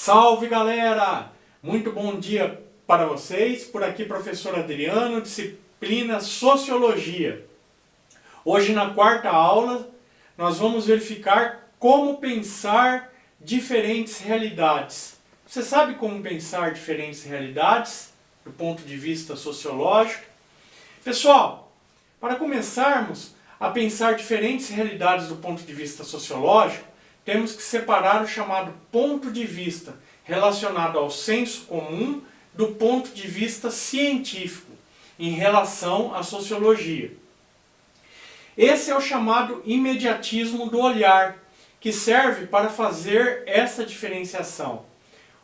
Salve galera! Muito bom dia para vocês, por aqui professor Adriano, disciplina Sociologia. Hoje na quarta aula nós vamos verificar como pensar diferentes realidades. Você sabe como pensar diferentes realidades do ponto de vista sociológico? Pessoal, para começarmos a pensar diferentes realidades do ponto de vista sociológico, temos que separar o chamado ponto de vista relacionado ao senso comum do ponto de vista científico em relação à sociologia. Esse é o chamado imediatismo do olhar, que serve para fazer essa diferenciação.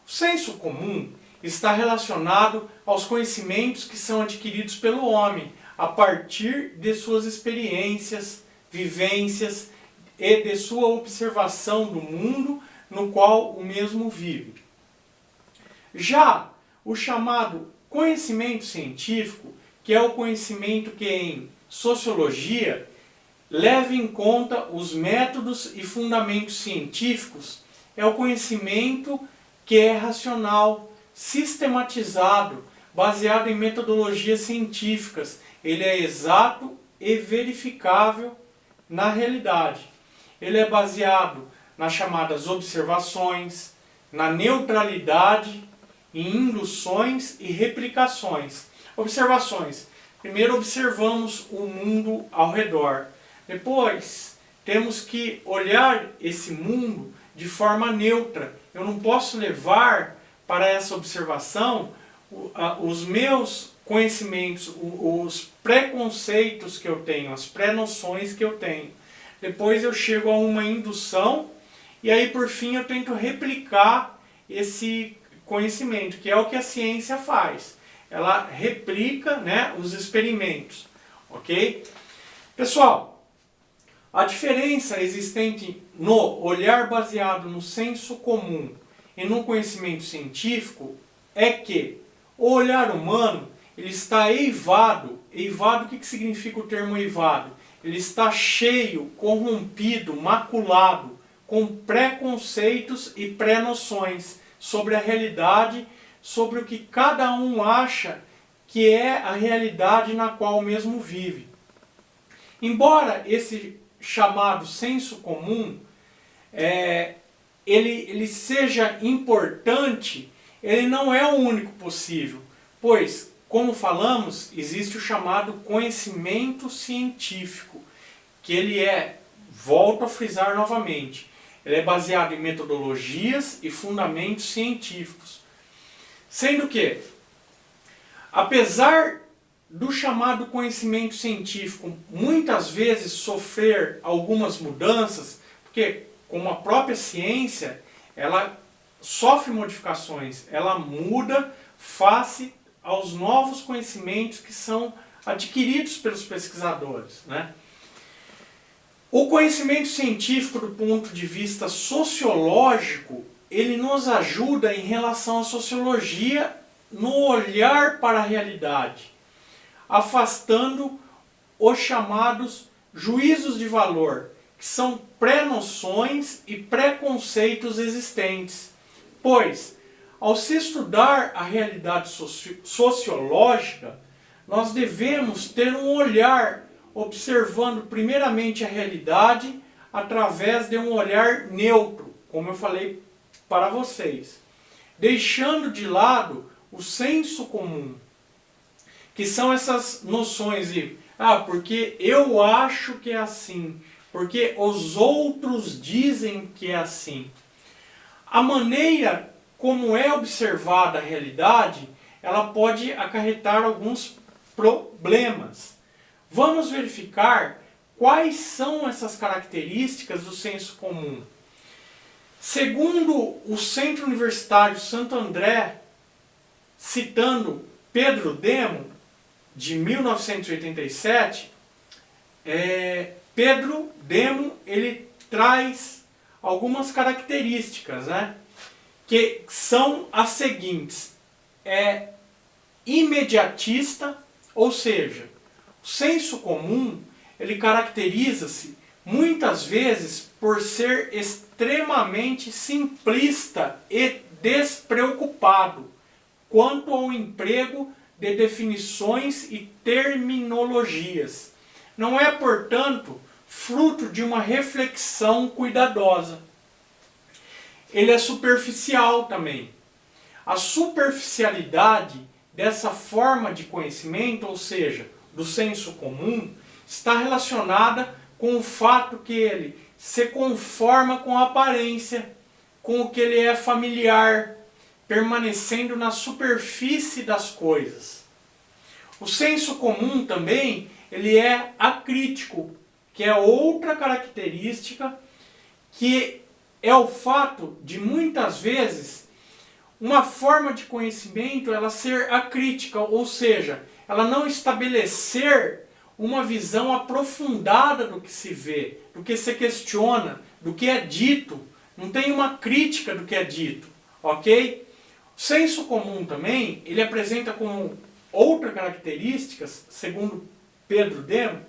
O senso comum está relacionado aos conhecimentos que são adquiridos pelo homem a partir de suas experiências, vivências e de sua observação do mundo no qual o mesmo vive. Já o chamado conhecimento científico, que é o conhecimento que em sociologia leva em conta os métodos e fundamentos científicos, é o conhecimento que é racional, sistematizado, baseado em metodologias científicas. Ele é exato e verificável na realidade. Ele é baseado nas chamadas observações, na neutralidade, em induções e replicações. Observações. Primeiro observamos o mundo ao redor. Depois temos que olhar esse mundo de forma neutra. Eu não posso levar para essa observação os meus conhecimentos, os preconceitos que eu tenho, as pré-noções que eu tenho. Depois eu chego a uma indução e aí por fim eu tento replicar esse conhecimento, que é o que a ciência faz. Ela replica, né, os experimentos, ok? Pessoal, a diferença existente no olhar baseado no senso comum e no conhecimento científico é que o olhar humano ele está eivado. Eivado, o que significa o termo eivado? Ele está cheio, corrompido, maculado, com preconceitos e pré-noções sobre a realidade, sobre o que cada um acha que é a realidade na qual mesmo vive. Embora esse chamado senso comum ele seja importante, ele não é o único possível, pois, como falamos, existe o chamado conhecimento científico, que ele volto a frisar novamente, ele é baseado em metodologias e fundamentos científicos. Sendo que, apesar do chamado conhecimento científico muitas vezes sofrer algumas mudanças, porque como a própria ciência, ela sofre modificações, ela muda face aos novos conhecimentos que são adquiridos pelos pesquisadores, né? O conhecimento científico do ponto de vista sociológico, ele nos ajuda em relação à sociologia no olhar para a realidade, afastando os chamados juízos de valor, que são pré-noções e preconceitos existentes. Pois, ao se estudar a realidade sociológica, nós devemos ter um olhar observando primeiramente a realidade através de um olhar neutro, como eu falei para vocês, deixando de lado o senso comum, que são essas noções de porque eu acho que é assim, porque os outros dizem que é assim. A maneira como é observada a realidade, ela pode acarretar alguns problemas. Vamos verificar quais são essas características do senso comum. Segundo o Centro Universitário Santo André, citando Pedro Demo, de 1987, Pedro Demo ele traz algumas características, né, que são as seguintes. Imediatista, ou seja, o senso comum ele caracteriza-se muitas vezes por ser extremamente simplista e despreocupado quanto ao emprego de definições e terminologias. Não é, portanto, fruto de uma reflexão cuidadosa. Ele é superficial também. A superficialidade dessa forma de conhecimento, ou seja, do senso comum, está relacionada com o fato que ele se conforma com a aparência, com o que ele é familiar, permanecendo na superfície das coisas. O senso comum também, ele é acrítico, que é outra característica, que é o fato de muitas vezes uma forma de conhecimento ela ser acrítica, ou seja, ela não estabelecer uma visão aprofundada do que se vê, do que se questiona, do que é dito, não tem uma crítica do que é dito, ok? O senso comum também, ele apresenta como outra característica, segundo Pedro Demo,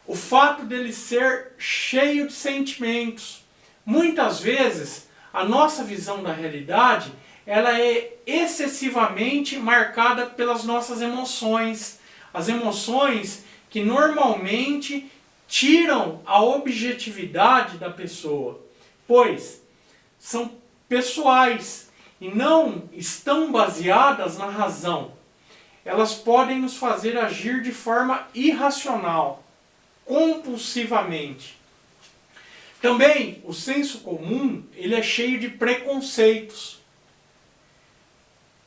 o fato dele ser cheio de sentimentos. Muitas vezes, a nossa visão da realidade, ela é excessivamente marcada pelas nossas emoções. As emoções que normalmente tiram a objetividade da pessoa, pois são pessoais e não estão baseadas na razão. Elas podem nos fazer agir de forma irracional, compulsivamente. Também o senso comum, ele é cheio de preconceitos.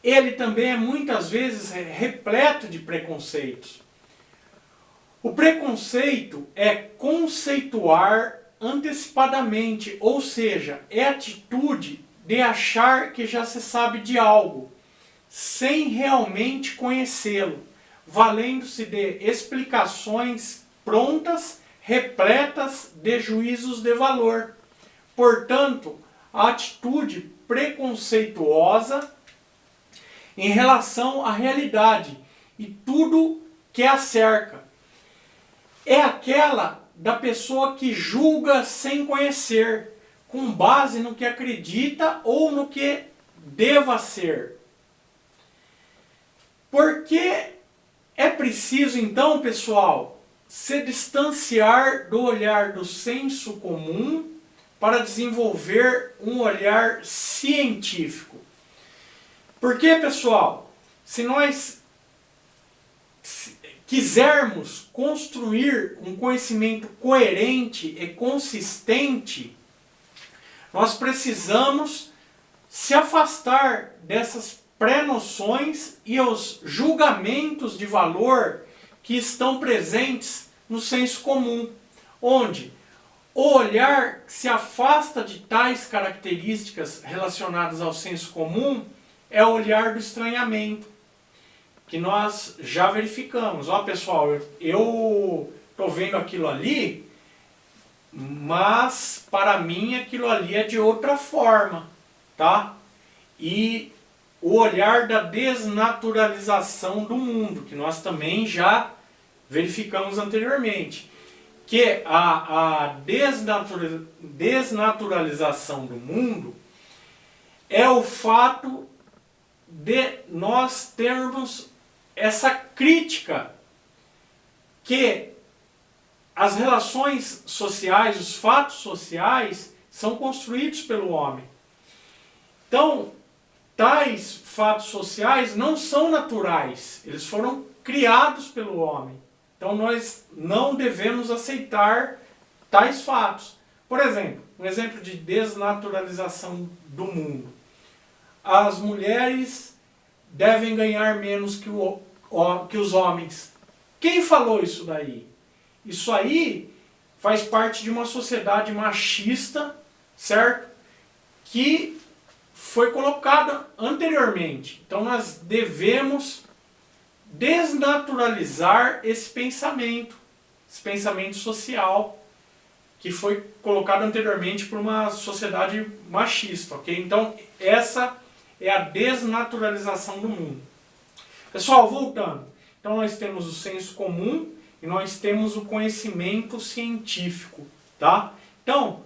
Ele também é muitas vezes repleto de preconceitos. O preconceito é conceituar antecipadamente, ou seja, é a atitude de achar que já se sabe de algo, sem realmente conhecê-lo, valendo-se de explicações prontas, repletas de juízos de valor. Portanto, a atitude preconceituosa em relação à realidade e tudo que a cerca é aquela da pessoa que julga sem conhecer, com base no que acredita ou no que deva ser. Porque é preciso então, pessoal, se distanciar do olhar do senso comum para desenvolver um olhar científico. Porque, pessoal, se nós quisermos construir um conhecimento coerente e consistente, nós precisamos se afastar dessas pré-noções e os julgamentos de valor que estão presentes no senso comum, onde o olhar se afasta de tais características relacionadas ao senso comum é o olhar do estranhamento, que nós já verificamos. Ó, pessoal, eu estou vendo aquilo ali, mas para mim aquilo ali é de outra forma, tá? E o olhar da desnaturalização do mundo, que nós também já verificamos anteriormente, que a desnaturalização do mundo é o fato de nós termos essa crítica que as relações sociais, os fatos sociais, são construídos pelo homem. Então, tais fatos sociais não são naturais, eles foram criados pelo homem. Então, nós não devemos aceitar tais fatos. Por exemplo, um exemplo de desnaturalização do mundo. As mulheres devem ganhar menos que os homens. Quem falou isso daí? Isso aí faz parte de uma sociedade machista, certo? Que foi colocada anteriormente. Então nós devemos desnaturalizar esse pensamento social que foi colocado anteriormente por uma sociedade machista, ok? Então essa é a desnaturalização do mundo. Pessoal, voltando. Então nós temos o senso comum e nós temos o conhecimento científico, tá? Então,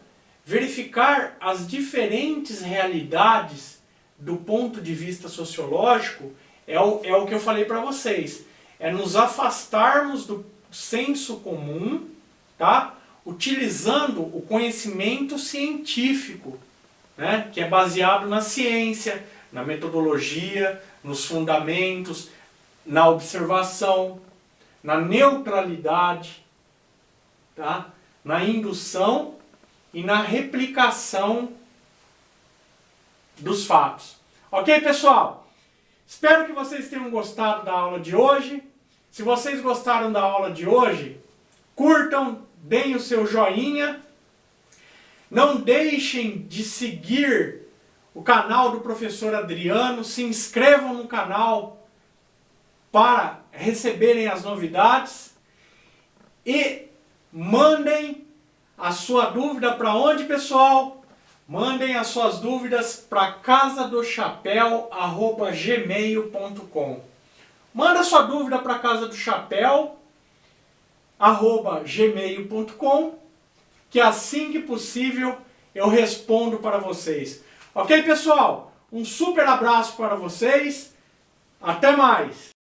verificar as diferentes realidades do ponto de vista sociológico é o que eu falei para vocês. É nos afastarmos do senso comum, tá? Utilizando o conhecimento científico, né? Que é baseado na ciência, na metodologia, nos fundamentos, na observação, na neutralidade, tá? Na indução e na replicação dos fatos. Ok, pessoal? Espero que vocês tenham gostado da aula de hoje. Se vocês gostaram da aula de hoje, curtam, deem o seu joinha. Não deixem de seguir o canal do professor Adriano. Se inscrevam no canal para receberem as novidades. E mandem a sua dúvida para onde, pessoal? Mandem as suas dúvidas para casadochapéu@gmail.com. Manda sua dúvida para casadochapéu@gmail.com, que assim que possível eu respondo para vocês. Ok, pessoal? Um super abraço para vocês. Até mais!